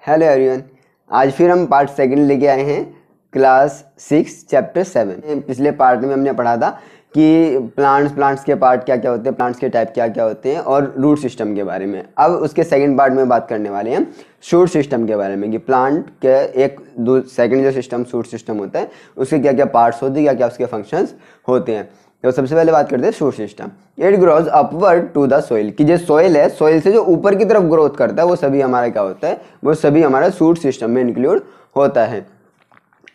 Hello everyone. आज फिर हम पार्ट सेकंड लेके आए हैं क्लास 6 चैप्टर 7। पिछले पार्ट में हमने पढ़ा था कि प्लांट्स के पार्ट क्या क्या होते हैं, प्लांट्स के टाइप क्या क्या होते हैं और रूट सिस्टम के बारे में। अब उसके सेकंड पार्ट में बात करने वाले हैं शूट सिस्टम के बारे में कि प्लांट के एक दो सेकंड जो सिस्टम शूट सिस्टम होता है उसके क्या क्या पार्ट्स होते हैं, क्या क्या उसके फंक्शंस होते हैं। तो सबसे पहले बात करते हैं shoot system. It grows upward to the soil, कि जो सोइल है, सोइल से जो ऊपर की तरफ ग्रोथ करता है वो सभी हमारा क्या होता है, वो सभी हमारा शूट सिस्टम में इंक्लूड होता है।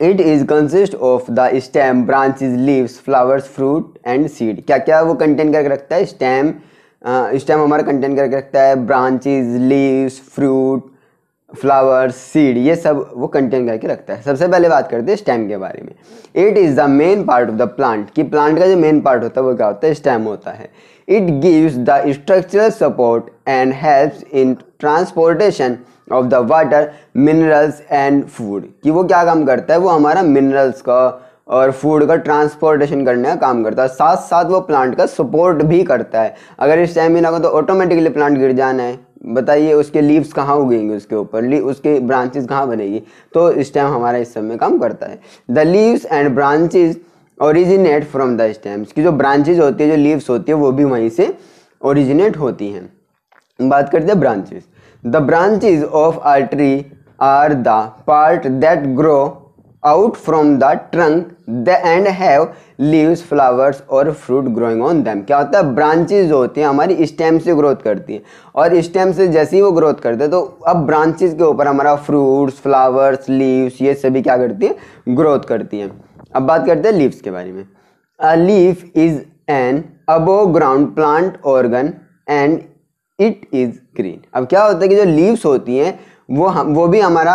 It is consist of the stem, branches, leaves, flowers, fruit and seed. क्या क्या वो कंटेन करके रखता है? स्टेम हमारा कंटेन करके रखता है branches, leaves, fruit, flowers, seed, ये सब वो कंटेन करके रखता है। सबसे पहले बात करते हैं स्टेम के बारे में। It is the main part of the plant, कि प्लांट का जो मेन पार्ट होता है वो क्या होता है? स्टेम होता है। It gives the structural support and helps in transportation of the water, minerals and food, कि वो क्या काम करता है? वो हमारा मिनरल्स का और फूड का ट्रांसपोर्टेशन करने का काम करता है, साथ साथ वो प्लांट का सपोर्ट भी करता है। अगर स्टेम ही ना हो तो ऑटोमेटिकली प्लांट गिर जाना है। बताइए उसके लीव्स कहाँ उगेंगे, उसके ऊपर उसके ब्रांचेस कहाँ बनेगी? तो स्टेम हमारा इस सब में काम करता है। The leaves and branches originate from the stems, की जो ब्रांचेज होती है, जो लीव्स होती है वो भी वहीं से ओरिजिनेट होती हैं। बात करते हैं branches. The branches of a tree are the part that grow out from the trunk and have leaves, flowers और फ्रूट ग्रोइंग ऑन देम। क्या होता है? ब्रांचेज होती हैं हमारी स्टेम से ग्रोथ करती हैं, और स्टेम से जैसे ही वो ग्रोथ करते हैं तो अब ब्रांचेज के ऊपर हमारा फ्रूट्स, फ्लावर्स, लीव्स, ये सभी क्या करती है? ग्रोथ करती हैं। अब बात करते हैं लीव्स के बारे में। अ leaf is an above ground plant organ and it is green. अब क्या होता है कि जो लीव्स होती हैं वो भी हमारा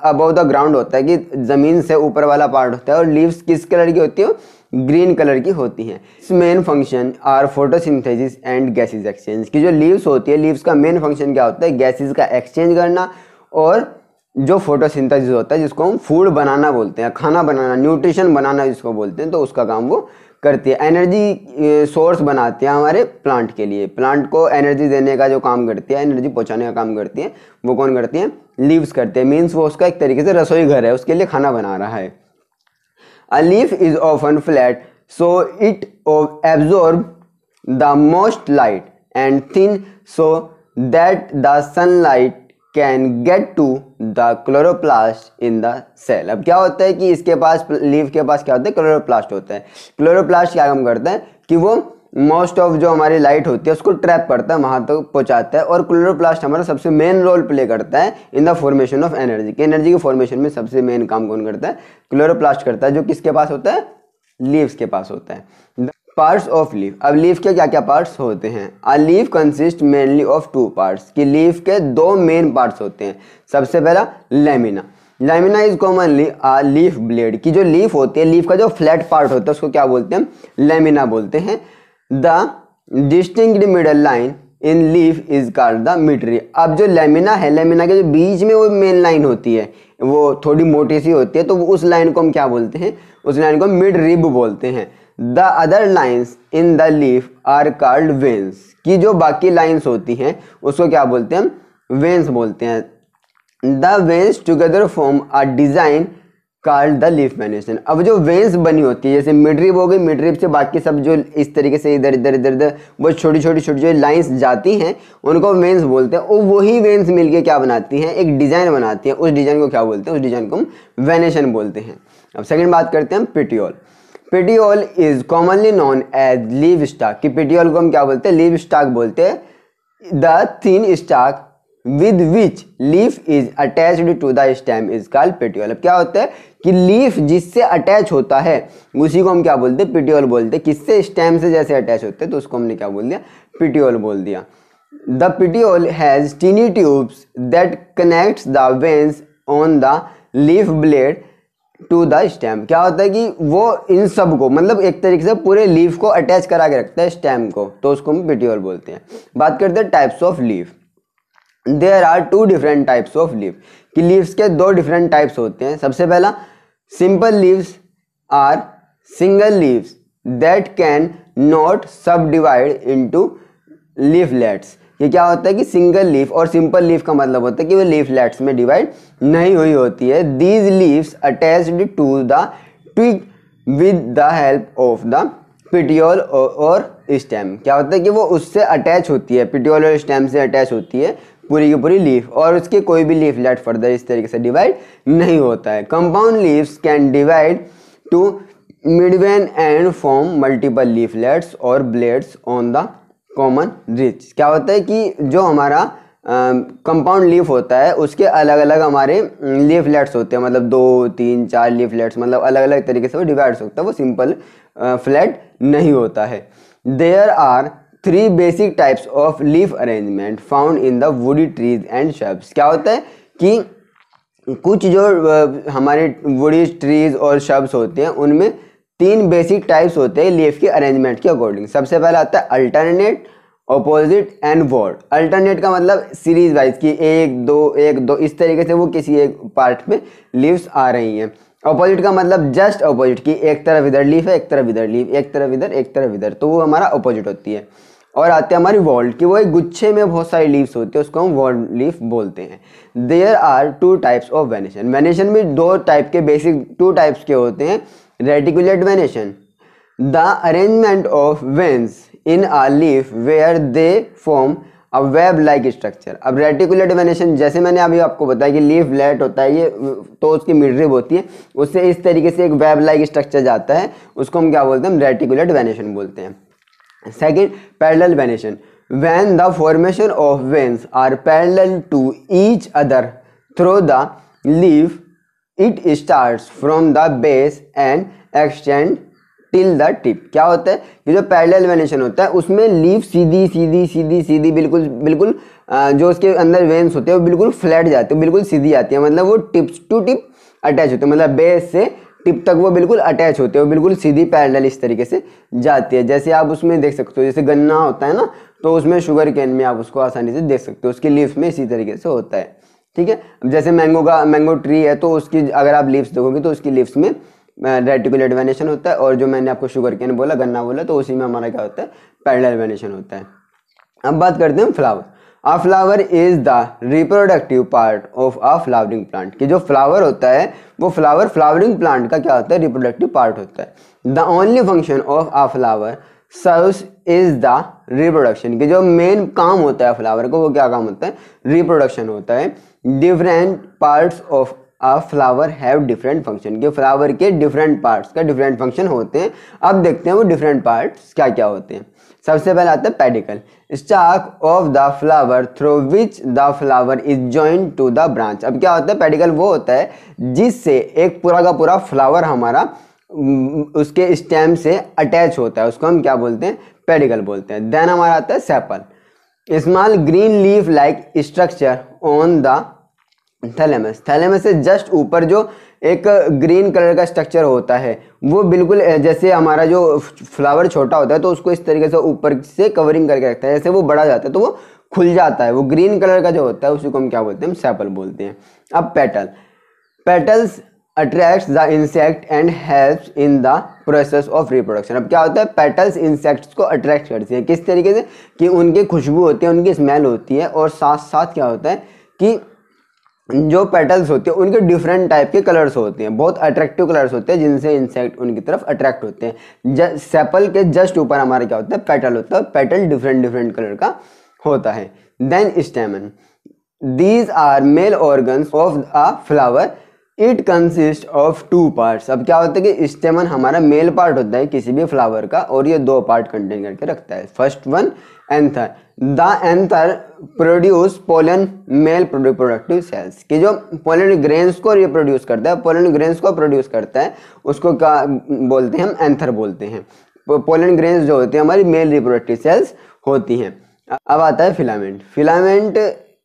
अबव द ग्राउंड होता है, कि ज़मीन से ऊपर वाला पार्ट होता है, और लीव्स किस कलर की होती है? ग्रीन कलर की होती हैं। इस main function are photosynthesis and gases exchange, की जो लीव्स होती है, लीव्स का मेन फंक्शन क्या होता है? गैसेस का एक्सचेंज करना, और जो फोटोसिंथेसिस होता है जिसको हम फूड बनाना बोलते हैं, खाना बनाना, न्यूट्रिशन बनाना जिसको बोलते हैं, तो उसका काम वो करती है। एनर्जी सोर्स बनाती है हमारे प्लांट के लिए, प्लांट को एनर्जी देने का जो काम करती है, एनर्जी पहुंचाने का काम करती है, वो कौन करती है? लीव्स करते हैं। मीन्स वो उसका एक तरीके से रसोई घर है, उसके लिए खाना बना रहा है। A leaf is often flat so it absorb the most light and thin so that the sunlight can get to the chloroplast in the cell. अब क्या होता है कि इसके पास, लीफ के पास क्या होता है? क्लोरोप्लास्ट होता है। क्लोरोप्लास्ट क्या काम करता है कि वो मोस्ट ऑफ जो हमारी लाइट होती है उसको ट्रैप करता है, वहां तक पहुंचाता है, और क्लोरोप्लास्ट हमारा सबसे मेन रोल प्ले करता है in the formation of energy, कि एनर्जी के फॉर्मेशन में सबसे मेन काम कौन करता है? क्लोरोप्लास्ट करता है, जो किसके पास होता है? लीव्स के पास होता है। Parts of leaf. अब लीफ के क्या क्या पार्ट्स होते हैं? A leaf consist mainly of two parts, कि लीफ के दो मेन पार्ट्स होते हैं। सबसे पहला lamina. Lamina is commonly a leaf blade, की जो लीफ होती है, लीफ का जो फ्लैट पार्ट होता है उसको क्या बोलते हैं? लेमिना बोलते हैं। The distinct middle line in leaf is called the mid rib. अब जो लेमिना है, लेमिना के जो बीच में वो मेन लाइन होती है, वो थोड़ी मोटी सी होती है, तो उस लाइन को हम क्या बोलते हैं? उस लाइन को मिड रिब बोलते हैं। The other lines in the leaf are called veins, की जो बाकी लाइन्स होती हैं उसको क्या बोलते हैं? हम वेन्स बोलते हैं। The veins together form a design called the leaf venation. अब जो वेन्स बनी होती है, जैसे मिडरिब हो गई, मिडरिब से बाकी सब जो इस तरीके से इधर इधर इधर इधर वो छोटी छोटी छोटी जो लाइंस जाती हैं उनको वेन्स बोलते हैं, और वही वेन्स मिलके क्या बनाती हैं? एक डिजाइन बनाती हैं। उस डिजाइन को क्या बोलते हैं? उस डिजाइन को हम वेनेशन बोलते हैं। अब सेकेंड बात करते हैं petiole. Petiole is commonly known as leaf stalk, कि पेटियोल को हम क्या बोलते हैं? लीव स्टाक बोलते हैं। The thin stalk with which leaf is attached to the stem is called petiole. अब क्या होता है कि लीफ जिससे अटैच होता है उसी को हम क्या बोलते हैं? पेटियोल बोलते हैं। किससे? स्टेम से जैसे अटैच होते हैं तो उसको हमने क्या बोल दिया? पेटियोल बोल दिया। The petiole has tiny tubes that connects the veins on the leaf blade to the stem. क्या होता है कि वो इन सब को, मतलब एक तरीके से पूरे लीफ को अटैच करा के रखता है स्टेम को, तो उसको हम पेटियोल बोलते हैं। बात करते हैं types of leaf. There are two different types of leaf, कि लीव्स के दो डिफरेंट टाइप्स होते हैं। सबसे पहला simple leaves are single leaves that can not subdivide into leaflets, ये क्या होता है कि सिंगल लीफ, और सिंपल लीफ का मतलब होता है कि वो लीफलेट्स में डिवाइड नहीं हुई होती है। These leaves attached to the twig with the help of the petiole और स्टेम। क्या होता है कि वो उससे अटैच होती है, पिटियोल और स्टेम से अटैच होती है पूरी की पूरी लीफ, और उसके कोई भी लीफलेट फर्दर इस तरीके से डिवाइड नहीं होता है। Compound leaves can divide to midvein and form multiple leaflets और blades on the common rachis. क्या होता है कि जो हमारा कंपाउंड लीफ होता है उसके अलग अलग हमारे लीफलेट्स होते हैं, मतलब 2, 3, 4 लीफलेट्स, मतलब अलग अलग तरीके से वो डिवाइड हो सकता है, वो सिंपल फ्लैट नहीं होता है। There are 3 basic types of leaf arrangement found in the woody trees and shrubs. क्या होता है कि कुछ जो हमारे वुडी ट्रीज और शब्स होते हैं उनमें 3 बेसिक टाइप्स होते हैं लीफ के अरेंजमेंट के अकॉर्डिंग। सबसे पहला आता है alternate, opposite and whorled. Alternate का मतलब सीरीज वाइज की 1 2 1 2 इस तरीके से वो किसी एक पार्ट में लीव्स आ रही हैं। ऑपोजिट का मतलब जस्ट ऑपोजिट की एक तरफ इधर लीफ है, एक तरफ इधर लीफ, एक तरफ इधर एक तरफ इधर, तो वो हमारा ऑपोजिट होती है। और आते हैं हमारी वॉल्ड की, वो एक गुच्छे में बहुत सारी लीव्स होती है, उसको हम वॉल्ड लीफ बोलते हैं। There are 2 types of venation. Venation में 2 टाइप के बेसिक 2 टाइप्स के होते हैं। Reticulate venation, the arrangement of veins in a leaf where they form a web like structure. अब रेटिकुलेट वेनेशन जैसे मैंने अभी आपको बताया कि लीफ लेट होता है ये, तो उसकी मिडरिब होती है, उससे इस तरीके से एक वेब लाइक स्ट्रक्चर जाता है, उसको हम क्या बोलते हैं, हम रेटिकुलेट वेनेशन बोलते हैं। Second, parallel venation, when the formation of veins are parallel to each other through the leaf, it starts from the base and extend till the tip. क्या होता है कि जो पैरेलल वेनेशन होता है उसमें लीफ सीधी सीधी सीधी सीधी बिल्कुल बिल्कुल जो उसके अंदर वेन्स होते हैं वो बिल्कुल फ्लैट जाते हैं, बिल्कुल सीधी आती है, मतलब वो टिप्स टू टिप अटैच होते हैं, मतलब बेस से टिप तक वो बिल्कुल अटैच होते हैं, वो बिल्कुल सीधी पैरेलल इस तरीके से जाती है। जैसे आप उसमें देख सकते हो, जैसे गन्ना होता है ना, तो उसमें शुगर केन में आप उसको आसानी से देख सकते हो, उसकी लीफ में इसी तरीके से होता है। ठीक है, अब जैसे मैंगो ट्री है तो उसकी अगर आप लीव्स देखोगे तो उसकी लीव्स में रेटिकुलेट वेनेशन होता है, और जो मैंने आपको शुगर केन बोला, गन्ना बोला, तो उसी में हमारा क्या होता है, पैरेलल वेनेशन होता है। अब बात करते हैं flower. A flower is the reproductive part of a flowering plant. कि जो फ्लावर होता है वो फ्लावरिंग प्लांट का क्या होता है, रिप्रोडक्टिव पार्ट होता है। The only function of a flower serves is the reproduction. कि जो मेन काम होता है फ्लावर को, वो क्या काम होता है, रिप्रोडक्शन होता है। Different parts of a flower have different function. कि फ्लावर के डिफरेंट पार्ट्स का डिफरेंट फंक्शन होते हैं। अब देखते हैं वो डिफरेंट पार्ट्स क्या क्या होते हैं। सबसे पहले आता है pedicel, stalk of the flower through which the flower is joint to the branch. अब क्या होता है, पेडिकल वो होता है जिससे एक पूरा का पूरा फ्लावर हमारा उसके स्टेम से अटैच होता है, उसको हम क्या बोलते हैं, पेडिकल बोलते हैं। देन हमारा आता है sepal, small green leaf like structure on the thalamus. Thalamus से जस्ट ऊपर जो एक ग्रीन कलर का स्ट्रक्चर होता है, वो बिल्कुल जैसे हमारा जो फ्लावर छोटा होता है तो उसको इस तरीके से ऊपर से कवरिंग करके रखता है, जैसे वो बड़ा जाता है तो वो खुल जाता है, वो ग्रीन कलर का जो होता है उसी को हम क्या बोलते हैं, हम सेपल बोलते हैं। अब petals attracts the insect and helps in the process of reproduction. अब क्या होता है, पेटल्स इंसेक्ट्स को अट्रैक्ट करती हैं, किस तरीके से, कि उनकी खुशबू होती है, उनकी स्मेल होती है, और साथ साथ क्या होता है कि जो पेटल्स होते हैं उनके डिफरेंट टाइप के कलर्स होते हैं, बहुत अट्रैक्टिव कलर्स होते हैं जिनसे इंसेक्ट उनकी तरफ अट्रैक्ट होते हैं। सेपल के जस्ट ऊपर हमारा क्या होता है, पेटल होता है, पेटल डिफरेंट डिफरेंट कलर का होता है। Then stamen, these are male organs of a flower, it consist of 2 parts. अब क्या होता है कि स्टेमन हमारा मेल पार्ट होता है किसी भी फ्लावर का, और ये 2 पार्ट कंटेन करके रखता है। First one anther, the anther produce pollen male reproductive cells. कि जो पोलन ग्रेन्स को रिप्रोड्यूस करता है, पोलन ग्रेन्स को प्रोड्यूस करता है, उसको क्या बोलते हैं, हम एंथर बोलते हैं। पोलन ग्रेन्स जो होते हैं हमारी मेल रिप्रोडक्टिव सेल्स होती हैं। अब आता है filament, filament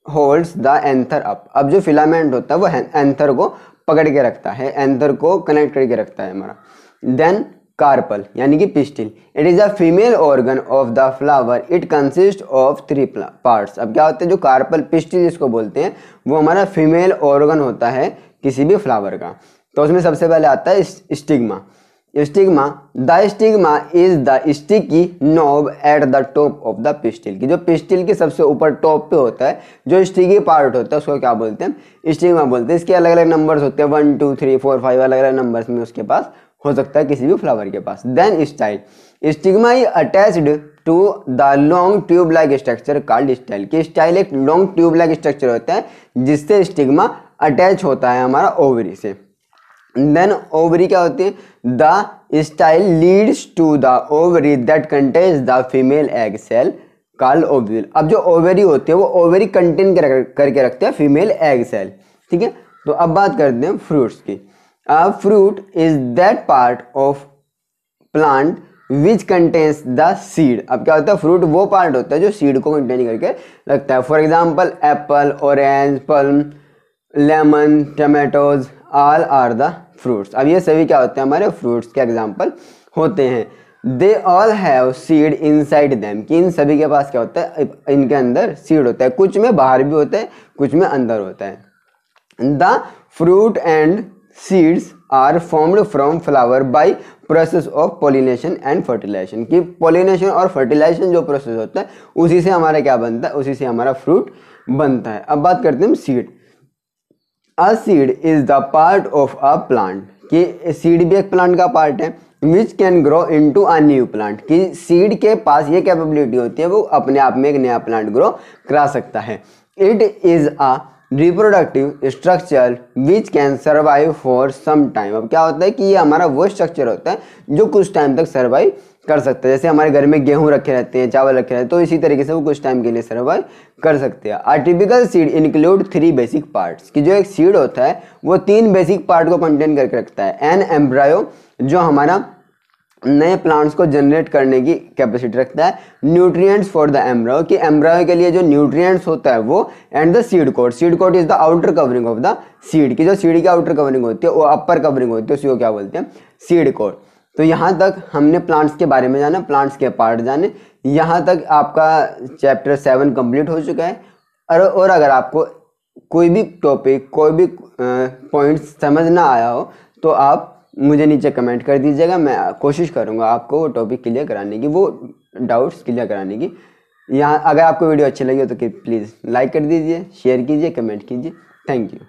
holds the anther up. अब जो फिलामेंट होता है वो एंथर को पकड़ के रखता है, एंथर को कनेक्ट करके रखता है हमारा। देन कार्पल यानी कि pistil, it is a female organ of the flower, it consist of 3 parts. अब क्या होता है, जो कार्पल पिस्टिल जिसको बोलते हैं वो हमारा फीमेल ऑर्गन होता है किसी भी फ्लावर का। तो उसमें सबसे पहले आता है stigma, stigma, the stigma is the sticky knob at the top of the pistil, की जो पिस्टिल के सबसे ऊपर टॉप पे होता है जो स्टिकी पार्ट होता है उसको क्या बोलते हैं, स्टिग्मा बोलते हैं। इसके अलग अलग नंबर्स होते हैं 1 2 3 4 5 अलग अलग नंबर्स में उसके पास हो सकता है किसी भी फ्लावर के पास। Then style, stigma is attached to the long tube like structure called style, की स्टाइल एक लॉन्ग ट्यूब लाइक स्ट्रक्चर होता है जिससे स्टिग्मा अटैच होता है हमारा ओवरी से। देन ओवरी क्या होती है, the style leads to the ovary that contains the female egg cell called ovule. अब जो ओवरी होती है वो ओवरी कंटेन करके रखते हैं फीमेल एग सेल, ठीक है। तो अब बात करते हैं फ्रूट्स की। Fruit is that part of plant which contains the seed. अब क्या होता है, फ्रूट वो पार्ट होता है जो सीड को कंटेन करके रखता है। For example apple, orange, plum, lemon, tomatoes all are the fruits. अब ये सभी क्या होते हैं, हमारे फ्रूट्स के एग्जाम्पल होते हैं। They all have seed inside them, कि इन सभी के पास क्या होता है, इनके अंदर सीड होता है। कुछ में बाहर भी होता है, कुछ में अंदर होता है। The fruit and seeds are formed from flower by process of pollination and fertilisation, कि पॉलिनेशन और फर्टिलाइजेशन जो प्रोसेस होता है उसी से हमारा क्या बनता है, उसी से हमारा फ्रूट बनता है। अब बात करते हैं seed. A seed is the part of a plant, कि सीड भी एक प्लांट का पार्ट है। Which can grow into a new plant, कि सीड के पास ये कैपेबिलिटी होती है वो अपने आप में एक नया प्लांट ग्रो करा सकता है। It is a reproductive structure which can survive for some time. अब क्या होता है कि ये हमारा वो स्ट्रक्चर होता है जो कुछ टाइम तक सर्वाइव कर सकते हैं। जैसे हमारे घर में गेहूं रखे रहते हैं, चावल रखे रहते हैं, तो इसी तरीके से वो कुछ टाइम के लिए सर्वाइव कर सकते हैं। A typical seed include 3 basic parts, कि जो एक सीड होता है वो 3 बेसिक पार्ट को कंटेन करके रखता है। एन एम्ब्रायो, जो हमारा नए प्लांट्स को जनरेट करने की कैपेसिटी रखता है। न्यूट्रिएंट्स फॉर द एम्ब्रायो, कि एम्ब्रायो के लिए जो न्यूट्रिएंट्स होता है वो। And the seed coat, seed coat is the outer covering of the seed, की जो सीड की आउटर कवरिंग होती है वो अपर कवरिंग होती है, उसी को क्या बोलते हैं, सीड कोट। तो यहाँ तक हमने प्लांट्स के बारे में जाना, प्लांट्स के पार्ट जाने। यहाँ तक आपका चैप्टर 7 कंप्लीट हो चुका है। और अगर आपको कोई भी टॉपिक, कोई भी पॉइंट समझ ना आया हो तो आप मुझे नीचे कमेंट कर दीजिएगा। मैं कोशिश करूँगा आपको वो टॉपिक क्लियर कराने की, वो डाउट्स क्लियर कराने की। यहाँ अगर आपको वीडियो अच्छी लगी हो तो प्लीज़ लाइक कर दीजिए, शेयर कीजिए, कमेंट कीजिए। Thank you.